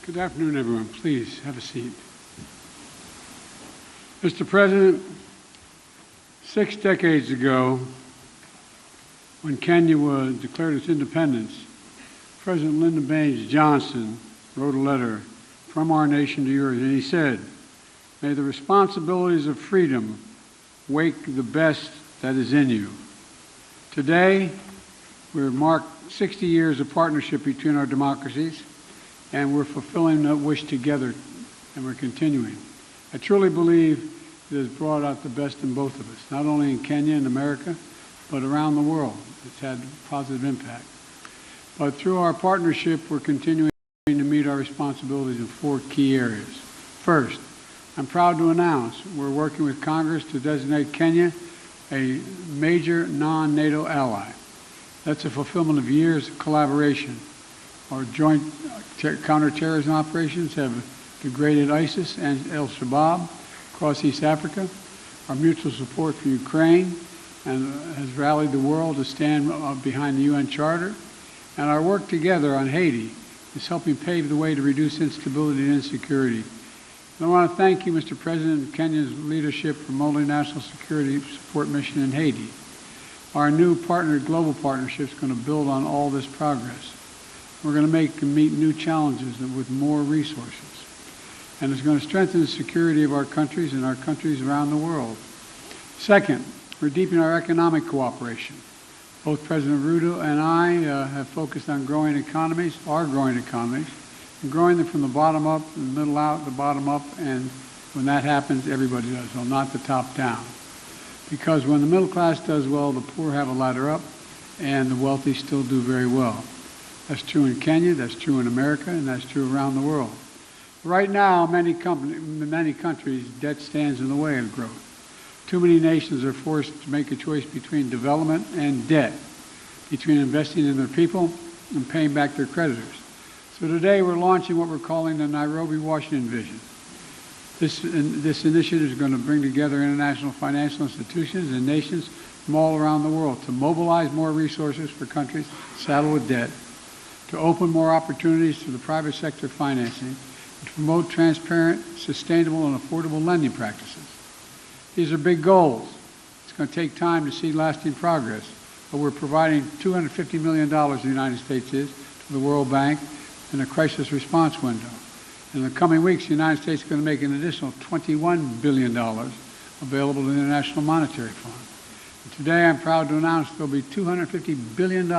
Good afternoon, everyone. Please have a seat. Mr. President, 6 decades ago, when Kenya declared its independence, President Lyndon Baines Johnson wrote a letter from our nation to yours, and he said, "May the responsibilities of freedom wake the best that is in you." Today, we've marked 60 years of partnership between our democracies, and we're fulfilling that wish together, and we're continuing. I truly believe it has brought out the best in both of us, not only in Kenya and America, but around the world. It's had a positive impact. But through our partnership, we're continuing to meet our responsibilities in 4 key areas. First, I'm proud to announce we're working with Congress to designate Kenya a major non-NATO ally. That's a fulfillment of years of collaboration. Our joint counterterrorism operations have degraded ISIS and al-Shabaab across East Africa. Our mutual support for Ukraine has rallied the world to stand behind the UN Charter. And our work together on Haiti is helping pave the way to reduce instability and insecurity. And I want to thank you, Mr. President, for Kenya's leadership for multinational security support mission in Haiti. Our new global partnership is going to build on all this progress. We're going to meet new challenges with more resources. And it's going to strengthen the security of our countries and our countries around the world. Second, we're deepening our economic cooperation. Both President Ruto and I have focused on growing economies, and growing them from the bottom up, the middle out, the bottom up, and when that happens, everybody does well, not the top down. Because when the middle class does well, the poor have a ladder up, and the wealthy still do very well. That's true in Kenya, that's true in America, and that's true around the world. Right now, many countries, debt stands in the way of growth. Too many nations are forced to make a choice between development and debt, between investing in their people and paying back their creditors. So today we're launching what we're calling the Nairobi, Washington Vision. This initiative is going to bring together international financial institutions and nations from all around the world to mobilize more resources for countries saddled with debt, to open more opportunities to the private sector financing, and to promote transparent, sustainable, and affordable lending practices. These are big goals. It's going to take time to see lasting progress, but we're providing $250 million, the United States is, to the World Bank in a crisis response window. In the coming weeks, the United States is going to make an additional $21 billion available to the International Monetary Fund. And today, I'm proud to announce there will be $250 billion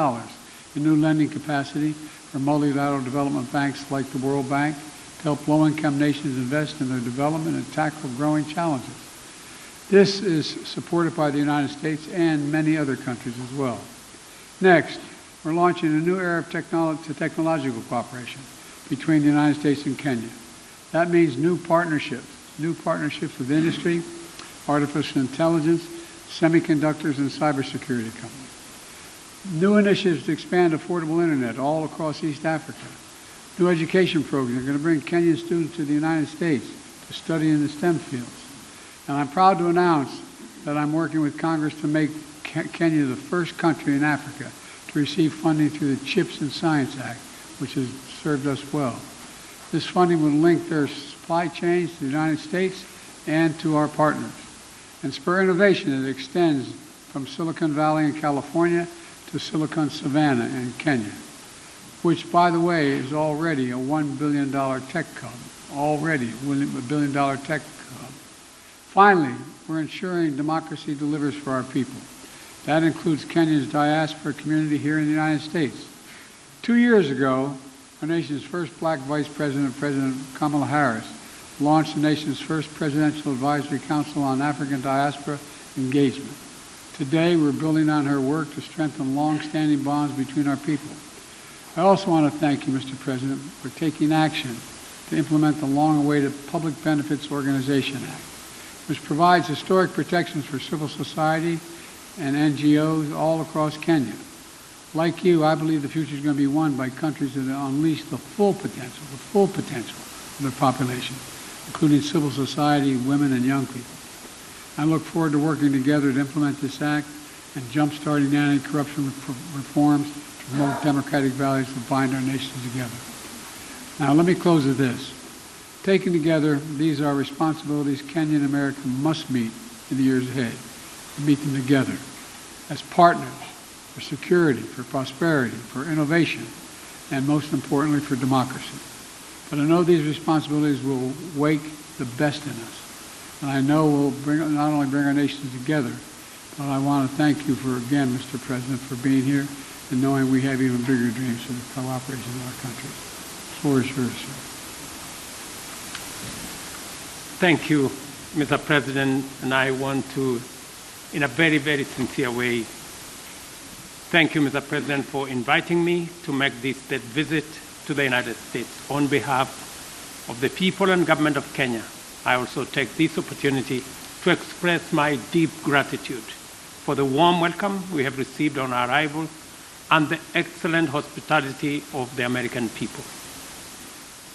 in new lending capacity for multilateral development banks like the World Bank to help low-income nations invest in their development and tackle growing challenges. This is supported by the United States and many other countries as well. Next, we're launching a new era of technological cooperation between the United States and Kenya. That means new partnerships with industry, artificial intelligence, semiconductors, and cybersecurity companies. New initiatives to expand affordable internet all across East Africa. New education programs are going to bring Kenyan students to the United States to study in the STEM fields. And I'm proud to announce that I'm working with Congress to make Kenya the first country in Africa to receive funding through the CHIPS and Science Act, which has served us well. This funding will link their supply chains to the United States and to our partners, and spur innovation that extends from Silicon Valley in California to Silicon Savannah in Kenya, which, by the way, is already a $1 billion tech hub. Already a $1 billion tech hub. Finally, we're ensuring democracy delivers for our people. That includes Kenya's diaspora community here in the United States. 2 years ago, our nation's first black vice president, President Kamala Harris, launched the nation's first Presidential Advisory Council on African Diaspora Engagement. Today, we're building on her work to strengthen long-standing bonds between our people. I also want to thank you, Mr. President, for taking action to implement the long-awaited Public Benefits Organization Act, which provides historic protections for civil society and NGOs all across Kenya. Like you, I believe the future is going to be won by countries that unleash the full potential of their population, including civil society, women, and young people. I look forward to working together to implement this act and jump-starting anti-corruption reforms to promote democratic values that bind our nations together. Now, let me close with this. Taken together, these are responsibilities Kenya and America must meet in the years ahead. Meet them together as partners for security, for prosperity, for innovation, and most importantly, for democracy. But I know these responsibilities will wake the best in us. And I know we'll not only bring our nations together, but I want to thank you for, again, Mr. President, for being here and knowing we have even bigger dreams for the cooperation in our country. The floor is yours, sir. Thank you, Mr. President, and I want to, in a very, very sincere way, thank you, Mr. President, for inviting me to make this state visit to the United States on behalf of the people and government of Kenya. I also take this opportunity to express my deep gratitude for the warm welcome we have received on our arrival and the excellent hospitality of the American people.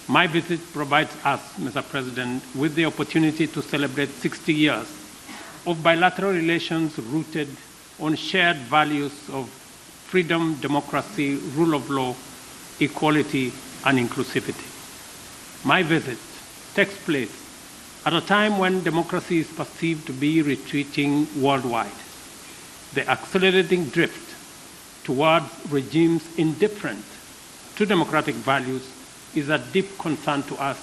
My visit provides us, Mr. President, with the opportunity to celebrate 60 years of bilateral relations rooted on shared values of freedom, democracy, rule of law, equality, and inclusivity. My visit takes place at a time when democracy is perceived to be retreating worldwide. The accelerating drift towards regimes indifferent to democratic values is a deep concern to us,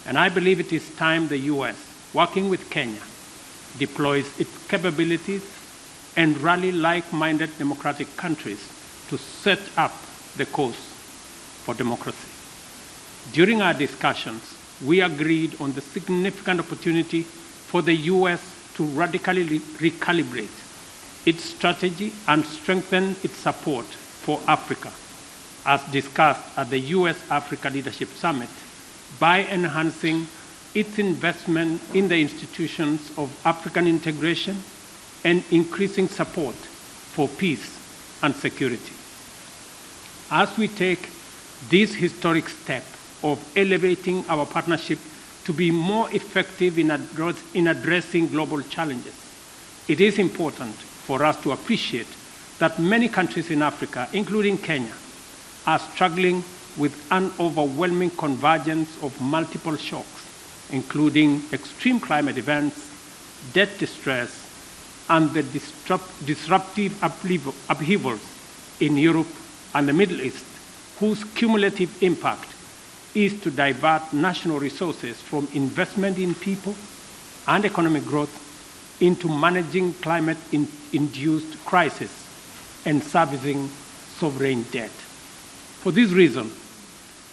and I believe it is time the U.S., working with Kenya, deploys its capabilities and rally like-minded democratic countries to set up the course for democracy. During our discussions, we agreed on the significant opportunity for the U.S. to radically recalibrate its strategy and strengthen its support for Africa, as discussed at the U.S.-Africa Leadership Summit, by enhancing its investment in the institutions of African integration and increasing support for peace and security. As we take this historic step of elevating our partnership to be more effective in addressing global challenges, it is important for us to appreciate that many countries in Africa, including Kenya, are struggling with an overwhelming convergence of multiple shocks, including extreme climate events, debt distress, and the disruptive upheavals in Europe and the Middle East, whose cumulative impact is to divert national resources from investment in people and economic growth into managing climate-induced crises and servicing sovereign debt. For this reason,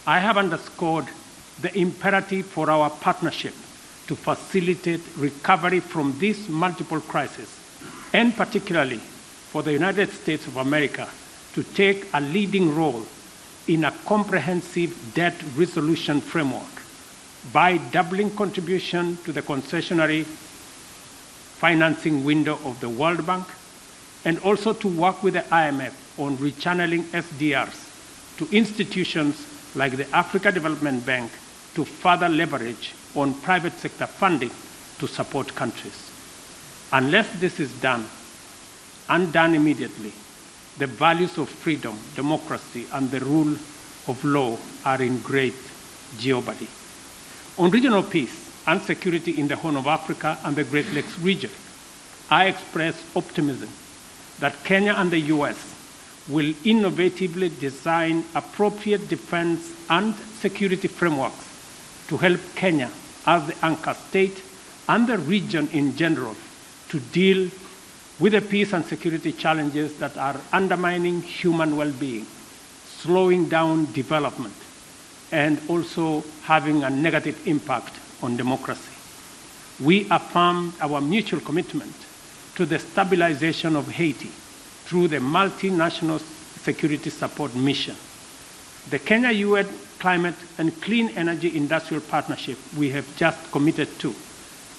I have underscored the imperative for our partnership to facilitate recovery from these multiple crises, and particularly for the United States of America to take a leading role in a comprehensive debt resolution framework by doubling contribution to the concessionary financing window of the World Bank, and also to work with the IMF on rechanneling SDRs to institutions like the Africa Development Bank to further leverage on private sector funding to support countries. Unless this is done, and done immediately, the values of freedom, democracy, and the rule of law are in great jeopardy. On regional peace and security in the Horn of Africa and the Great Lakes region, I express optimism that Kenya and the US will innovatively design appropriate defense and security frameworks to help Kenya as the anchor state and the region in general to deal with the peace and security challenges that are undermining human well-being, slowing down development, and also having a negative impact on democracy. We affirmed our mutual commitment to the stabilization of Haiti through the multinational security support mission. The Kenya-UN Climate and Clean Energy Industrial Partnership we have just committed to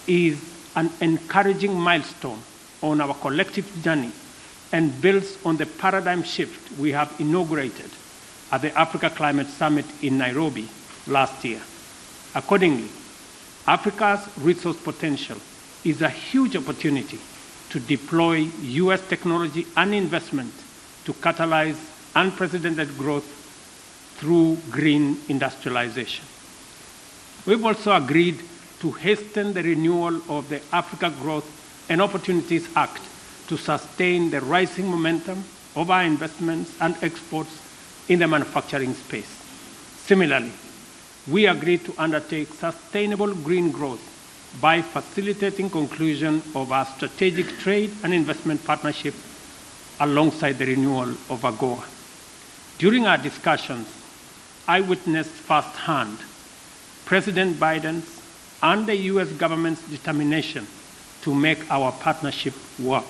is an encouraging milestone on our collective journey and builds on the paradigm shift we have inaugurated at the Africa Climate Summit in Nairobi last year. Accordingly, Africa's resource potential is a huge opportunity to deploy US technology and investment to catalyze unprecedented growth through green industrialization. We've also agreed to hasten the renewal of the Africa Growth and Opportunities Act to sustain the rising momentum of our investments and exports in the manufacturing space. Similarly, we agreed to undertake sustainable green growth by facilitating conclusion of our strategic trade and investment partnership alongside the renewal of AGOA. During our discussions, I witnessed firsthand President Biden's and the US government's determination to make our partnership work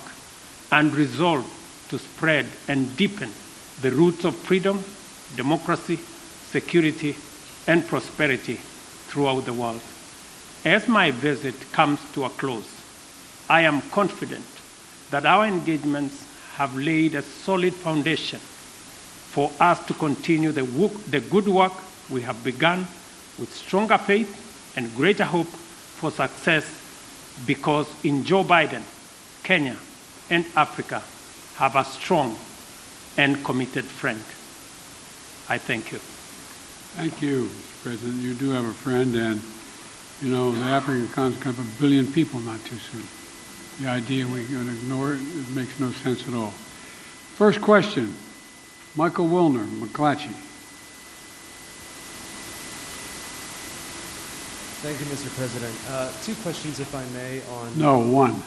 and resolve to spread and deepen the roots of freedom, democracy, security, and prosperity throughout the world. As my visit comes to a close, I am confident that our engagements have laid a solid foundation for us to continue the good work we have begun with stronger faith and greater hope for success, because in Joe Biden, Kenya and Africa have a strong and committed friend. I thank you. Thank you, Mr. President. You do have a friend, and you know, the African continent could have 1 billion people not too soon. The idea we're going to ignore it, it makes no sense at all. First question, Michael Wilner, McClatchy. Thank you, Mr. President. 2 questions, if I may, on... No, 1.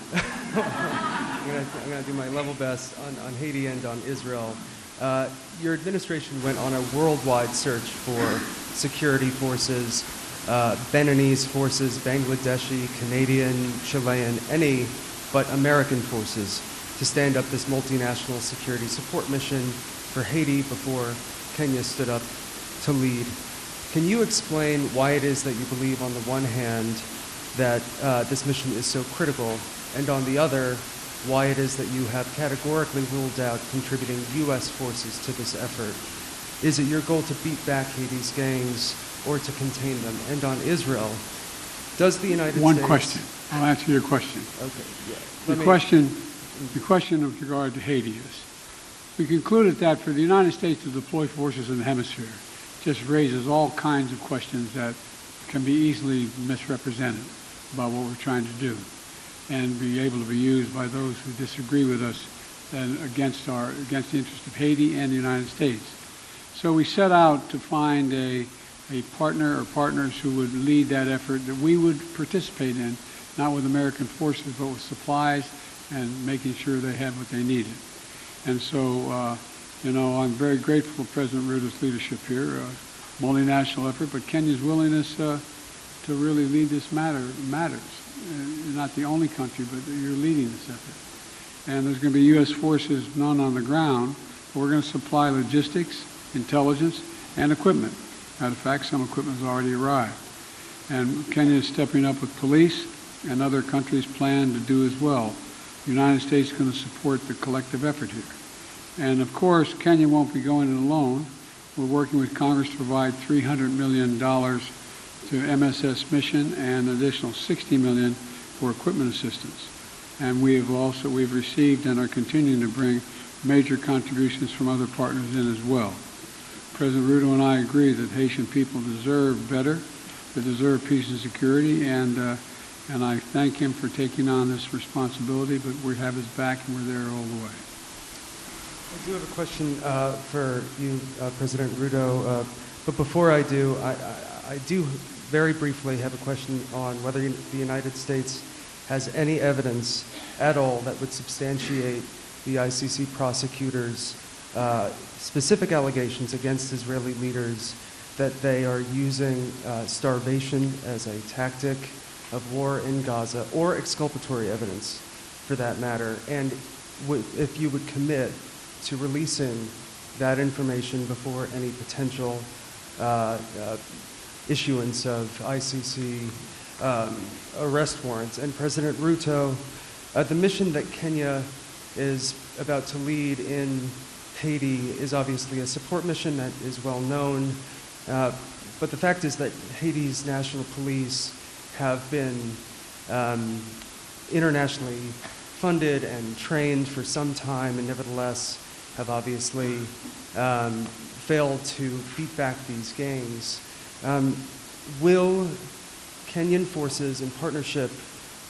I'm going to do my level best on Haiti and on Israel. Your administration went on a worldwide search for security forces, Beninese forces, Bangladeshi, Canadian, Chilean, any but American forces to stand up this multinational security support mission for Haiti before Kenya stood up to lead. Can you explain why it is that you believe, on the one hand, that this mission is so critical, and on the other, why it is that you have categorically ruled out contributing U.S. forces to this effort? Is it your goal to beat back Haiti's gangs or to contain them? And on Israel, does the United States... One question. I'll answer your question. Okay, yeah. The question with regard to Haiti is, we concluded that for the United States to deploy forces in the hemisphere just raises all kinds of questions that can be easily misrepresented about what we're trying to do, and be able to be used by those who disagree with us and against the interest of Haiti and the United States. So we set out to find a partner or partners who would lead that effort that we would participate in, not with American forces, but with supplies and making sure they had what they needed. And so, you know, I'm very grateful for President Ruto's leadership here, multinational effort, but Kenya's willingness to really lead this matters. You're not the only country, but you're leading this effort. And there's going to be U.S. forces, none on the ground, but we're going to supply logistics, intelligence, and equipment. Matter of fact, some equipment has already arrived. And Kenya is stepping up with police, and other countries plan to do as well. The United States is going to support the collective effort here. And of course, Kenya won't be going it alone. We're working with Congress to provide $300 million to MSS mission and an additional $60 million for equipment assistance. And we've received and are continuing to bring major contributions from other partners in as well. President Ruto and I agree that Haitian people deserve better, they deserve peace and security, and I thank him for taking on this responsibility, but we have his back and we're there all the way. I do have a question for you, President Ruto, but before I do, I do very briefly have a question on whether the United States has any evidence at all that would substantiate the ICC prosecutors' specific allegations against Israeli leaders that they are using starvation as a tactic of war in Gaza, or exculpatory evidence for that matter, and if you would commit to releasing that information before any potential issuance of ICC arrest warrants. And President Ruto, the mission that Kenya is about to lead in Haiti is obviously a support mission that is well known, but the fact is that Haiti's national police have been internationally funded and trained for some time, and nevertheless have obviously failed to beat back these gangs. Will Kenyan forces in partnership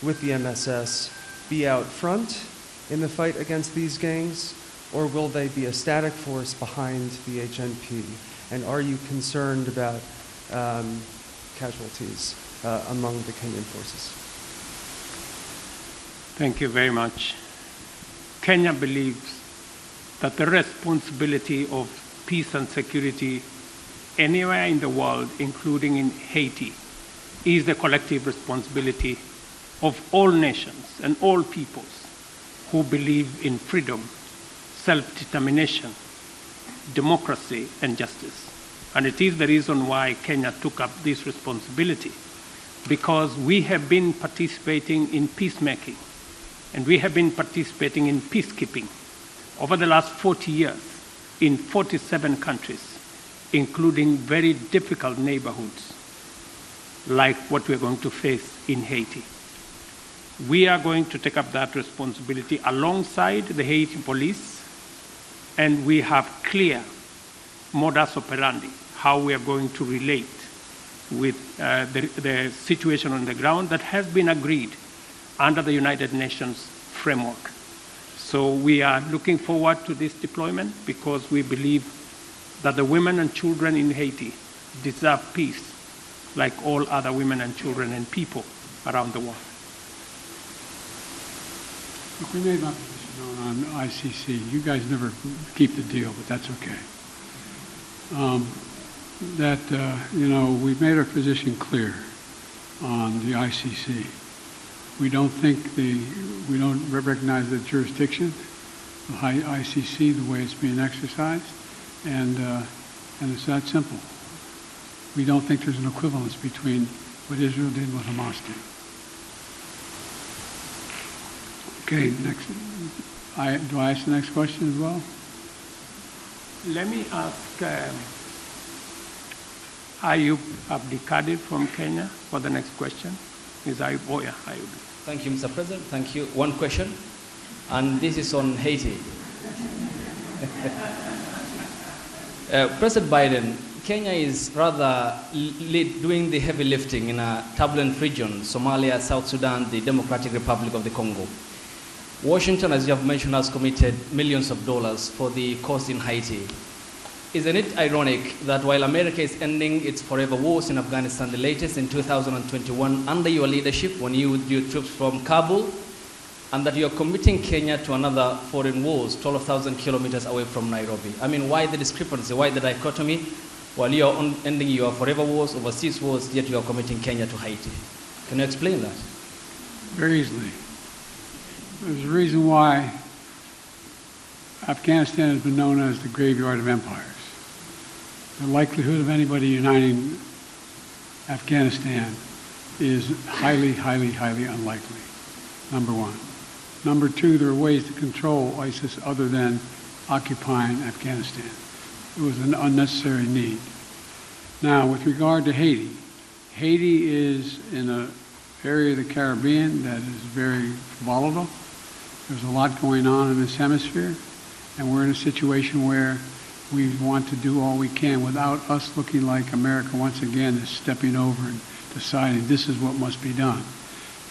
with the MSS be out front in the fight against these gangs, or will they be a static force behind the HNP? And are you concerned about casualties among the Kenyan forces? Thank you very much. Kenya believes that the responsibility of peace and security anywhere in the world, including in Haiti, is the collective responsibility of all nations and all peoples who believe in freedom, self-determination, democracy, and justice. And it is the reason why Kenya took up this responsibility, because we have been participating in peacemaking, and we have been participating in peacekeeping over the last 40 years in 47 countries, including very difficult neighborhoods like what we're going to face in Haiti. We are going to take up that responsibility alongside the Haiti police, and we have clear modus operandi, how we are going to relate with the situation on the ground that has been agreed under the United Nations framework. So we are looking forward to this deployment because we believe that the women and children in Haiti deserve peace like all other women and children and people around the world. Look, we made my position known on ICC. You guys never keep the deal, but that's okay. We've made our position clear on the ICC. We don't recognize the jurisdiction of ICC the way it's being exercised, and it's that simple. We don't think there's an equivalence between what Israel did and what Hamas did. Okay, next. Do I ask the next question as well? Let me ask Ayub Abdikadir from Kenya for the next question. Is Ayub? Oh yeah, Ayub. Thank you, Mr. President. Thank you. One question, and this is on Haiti. President Biden, Kenya is rather doing the heavy lifting in a turbulent region, Somalia, South Sudan, the Democratic Republic of the Congo. Washington, as you have mentioned, has committed millions of dollars for the cause in Haiti. Isn't it ironic that while America is ending its forever wars in Afghanistan, the latest in 2021, under your leadership, when you withdrew troops from Kabul, and that you are committing Kenya to another foreign wars 12,000 kilometers away from Nairobi? I mean, why the discrepancy? Why the dichotomy? While you are ending your forever wars, overseas wars, yet you are committing Kenya to Haiti. Can you explain that? Very easily. There's a reason why Afghanistan has been known as the graveyard of empires. The likelihood of anybody uniting Afghanistan is highly, highly, highly unlikely, number one. Number two, there are ways to control ISIS other than occupying Afghanistan. It was an unnecessary need. Now, with regard to Haiti, Haiti is in an area of the Caribbean that is very volatile. There's a lot going on in this hemisphere, and we're in a situation where we want to do all we can without us looking like America once again is stepping over and deciding this is what must be done.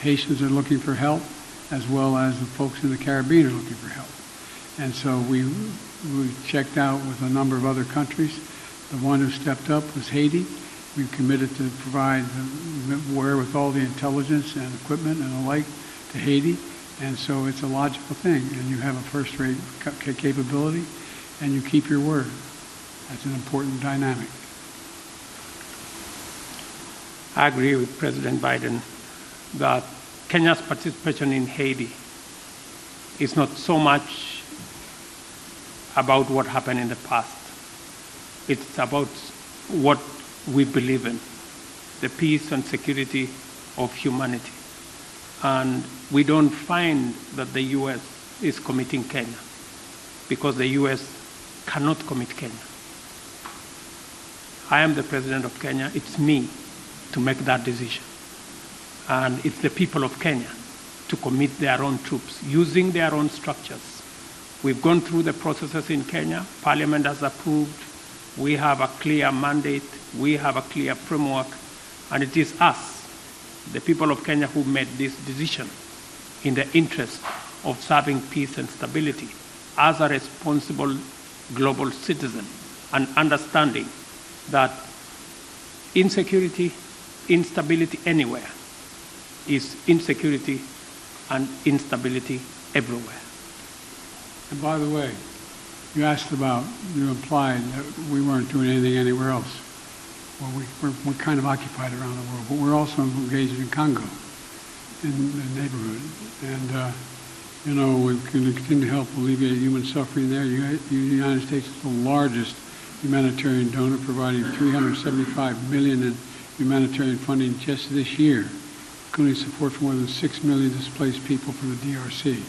Haitians are looking for help, as well as the folks in the Caribbean are looking for help. And so we checked out with a number of other countries. The one who stepped up was Haiti. We've committed to provide the wherewithal, the intelligence and equipment and the like to Haiti. And so it's a logical thing. And you have a first-rate capability, and you keep your word. That's an important dynamic. I agree with President Biden that Kenya's participation in Haiti is not so much about what happened in the past. It's about what we believe in, the peace and security of humanity. And we don't find that the U.S. is committing Kenya because the U.S. cannot commit Kenya. I am the president of Kenya. It's me to make that decision. And it's the people of Kenya to commit their own troops using their own structures. We've gone through the processes in Kenya. Parliament has approved We have a clear mandate, we have a clear framework, and it is us, the people of Kenya, who made this decision in the interest of serving peace and stability as a responsible global citizen, and understanding that insecurity, instability anywhere is insecurity and instability everywhere. And by the way, you asked about, you implied that we weren't doing anything anywhere else. Well, we're kind of occupied around the world, but we're also engaged in Congo, in the neighborhood. And, you know, we're going to continue to help alleviate human suffering there. The United States is the largest humanitarian donor, providing $375 million in humanitarian funding just this year, including support for more than 6 million displaced people from the DRC.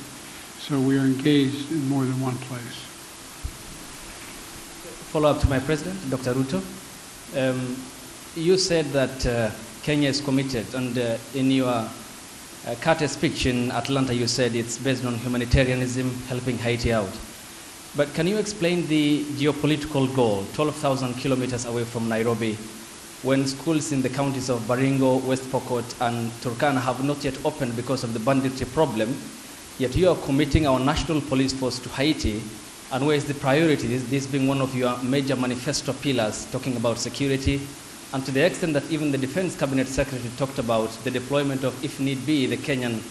So we are engaged in more than one place. Follow up to my president, Dr. Ruto. You said that Kenya is committed, and in your Carter speech in Atlanta, you said it's based on humanitarianism, helping Haiti out. But can you explain the geopolitical goal, 12,000 kilometers away from Nairobi, when schools in the counties of Baringo, West Pokot, and Turkana have not yet opened because of the banditry problem, yet you are committing our national police force to Haiti, and where is the priority? This being one of your major manifesto pillars, talking about security, and to the extent that even the Defense Cabinet Secretary talked about the deployment of, if need be, the Kenyan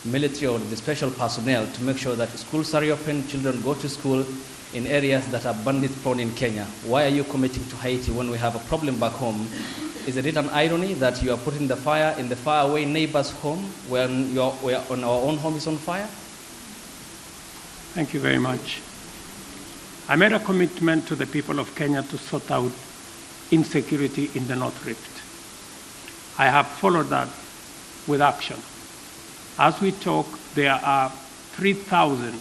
military or the special personnel to make sure that schools are open, children go to school in areas that are bandit-prone in Kenya. Why are you committing to Haiti when we have a problem back home? Is it an irony that you are putting the fire in the faraway neighbor's home when on our own home is on fire? Thank you very much. I made a commitment to the people of Kenya to sort out insecurity in the North Rift. I have followed that with action. As we talk, there are 3,000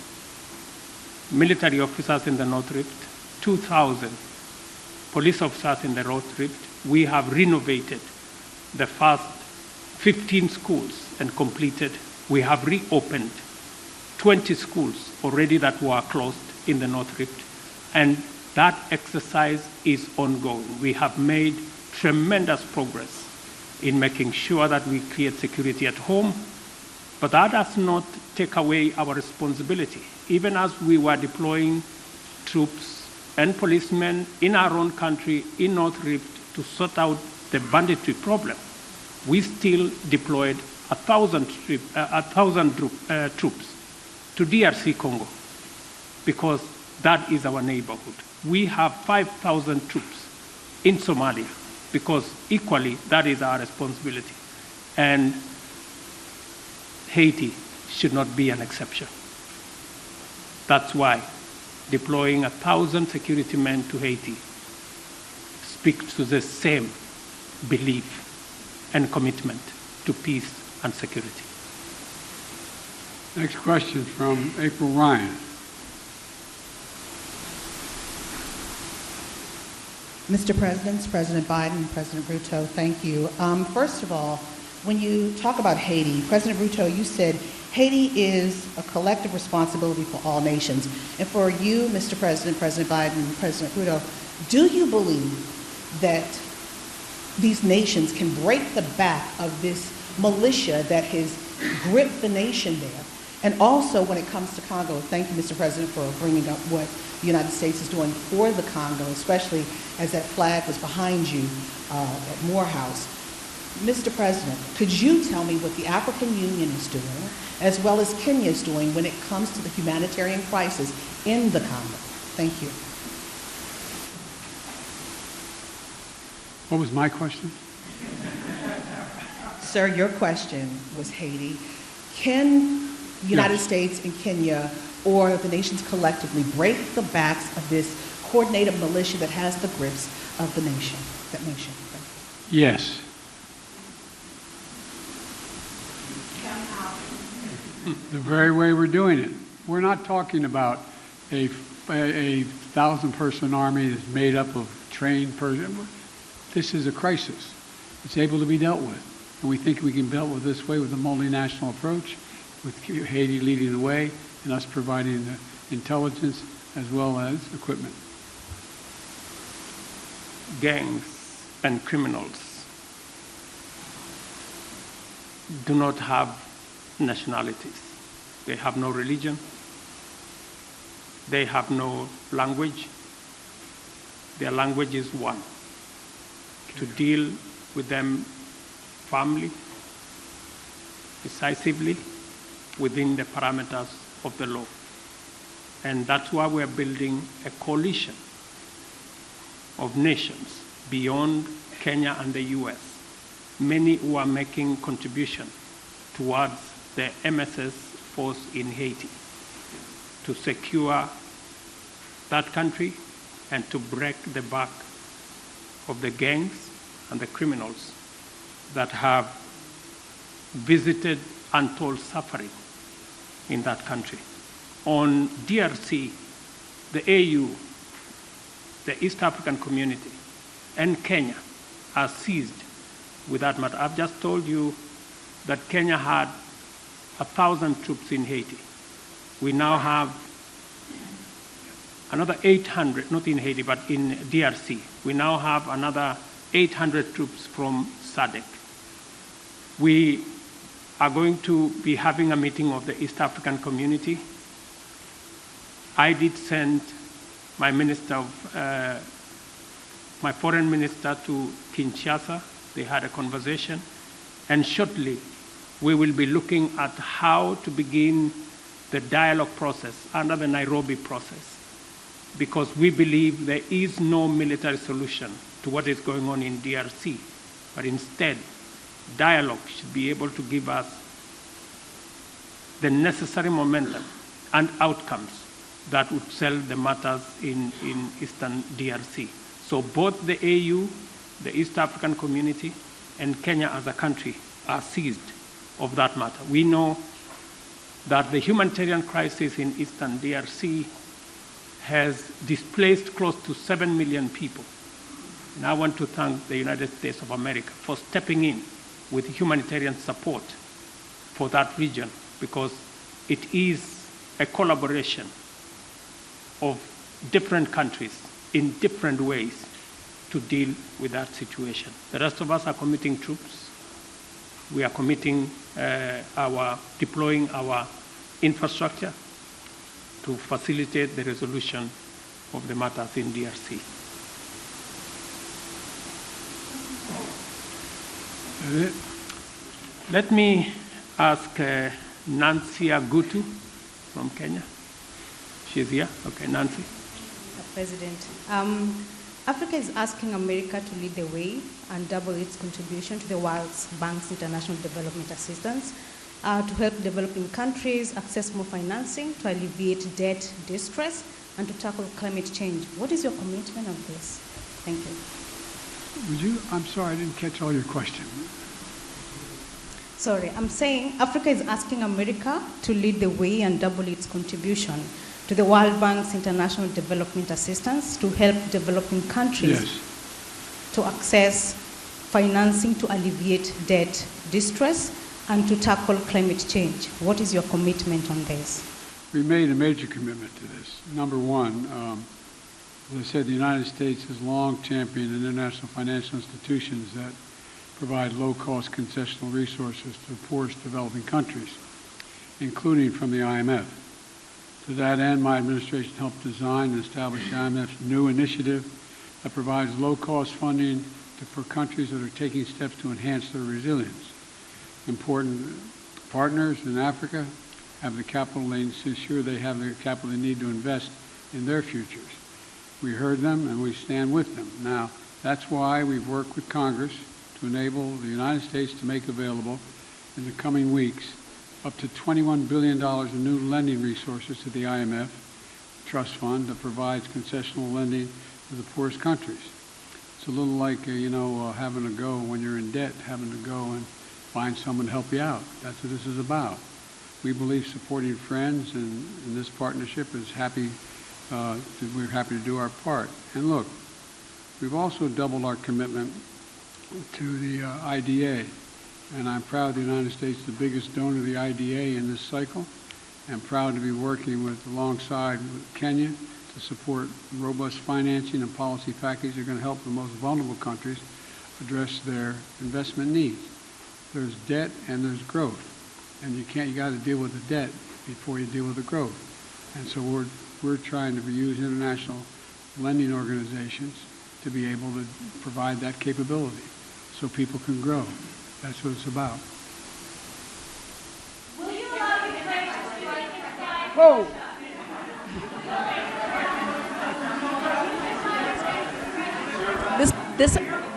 military officers in the North Rift, 2,000 police officers in the North Rift. We have renovated the first 15 schools and completed. We have reopened 20 schools already that were closed in the North Rift, and that exercise is ongoing. We have made tremendous progress in making sure that we create security at home, but that does not take away our responsibility. Even as we were deploying troops and policemen in our own country, in North Rift, to sort out the banditry problem, we still deployed 1,000 troops to DRC Congo, because that is our neighborhood. We have 5,000 troops in Somalia, because equally that is our responsibility. And Haiti should not be an exception. That's why deploying 1,000 security men to Haiti speaks to the same belief and commitment to peace and security. Next question from April Ryan. Mr. President, President Biden, President Ruto, thank you. First of all, when you talk about Haiti, President Ruto, you said Haiti is a collective responsibility for all nations. And for you, Mr. President, President Biden, President Ruto, do you believe that these nations can break the back of this militia that has gripped the nation there? And also, when it comes to Congo, thank you, Mr. President, for bringing up what the United States is doing for the Congo, especially as that flag was behind you at Morehouse. Mr. President, could you tell me what the African Union is doing, as well as Kenya is doing, when it comes to the humanitarian crisis in the Congo? Thank you. What was my question? Sir, your question was Haiti. Can the United States and Kenya, or the nations collectively, break the backs of this coordinated militia that has the grips of the nation, that nation? Yes. The very way we're doing it. We're not talking about a 1,000-person army that's made up of trained persons. This is a crisis. It's able to be dealt with. And we think we can deal with this way with a multinational approach, with Haiti leading the way and us providing the intelligence as well as equipment. gangs and criminals do not have nationalities. They have no religion. They have no language. Their language is one. To deal with them firmly, decisively, within the parameters of the law. And that's why we're building a coalition of nations beyond Kenya and the US, many who are making contribution towards the MSS force in Haiti to secure that country and to break the back of the gangs and the criminals that have visited untold suffering in that country. On DRC, the AU, the East African Community, and Kenya are seized with that matter. I've just told you that Kenya had 1,000 troops in Haiti. We now have another 800, not in Haiti, but in DRC. We now have another 800 troops from SADC. We are going to be having a meeting of the East African Community. I did send my my foreign minister to Kinshasa. They had a conversation. And shortly, we will be looking at how to begin the dialogue process under the Nairobi process, because we believe there is no military solution to what is going on in DRC, but instead, dialogue should be able to give us the necessary momentum and outcomes that would settle the matters in Eastern DRC. So both the AU, the East African Community, and Kenya as a country are seized of that matter. We know that the humanitarian crisis in Eastern DRC has displaced close to 7 million people. And I want to thank the United States of America for stepping in with humanitarian support for that region, because it is a collaboration of different countries in different ways to deal with that situation. The rest of us are committing troops. We are committing deploying our infrastructure to facilitate the resolution of the matters in DRC. Let me ask Nancy Agutu from Kenya. She's here. Okay, Nancy. Mr. President, Africa is asking America to lead the way and double its contribution to the World Bank's international development assistance to help developing countries access more financing, to alleviate debt distress, and to tackle climate change. What is your commitment on this? Thank you. I'm sorry, I didn't catch all your question. Sorry, I'm saying Africa is asking America to lead the way and double its contribution to the World Bank's international development assistance to help developing countries to access financing to alleviate debt distress and to tackle climate change. What is your commitment on this? We made a major commitment to this. Number one, as I said, the United States has long championed international financial institutions that provide low-cost concessional resources to the poorest developing countries, including from the IMF. To that end, my administration helped design and establish the IMF's new initiative that provides low-cost funding for countries that are taking steps to enhance their resilience. Important partners in Africa have the capital they need to ensure they have the capital they need to invest in their futures. We heard them and we stand with them. Now, that's why we've worked with Congress to enable the United States to make available in the coming weeks up to $21 billion in new lending resources to the IMF trust fund that provides concessional lending to the poorest countries. It's a little like, having to go when you're in debt, having to go and find someone to help you out. That's what this is about. We believe supporting friends and this partnership is we're happy to do our part. And look, we've also doubled our commitment to the IDA. And I'm proud the United States is the biggest donor to the IDA in this cycle. I'm proud to be working alongside Kenya to support robust financing and policy package that are going to help the most vulnerable countries address their investment needs. There's debt and there's growth, and you got to deal with the debt before you deal with the growth. And so we're trying to use international lending organizations to be able to provide that capability so people can grow. That's what it's about. Whoa!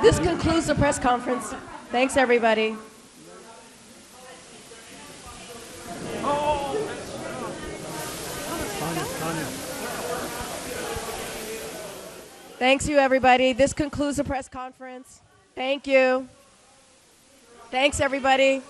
This concludes the press conference. Thanks, everybody. Thanks, you, everybody. This concludes the press conference. Thank you. Thanks, everybody.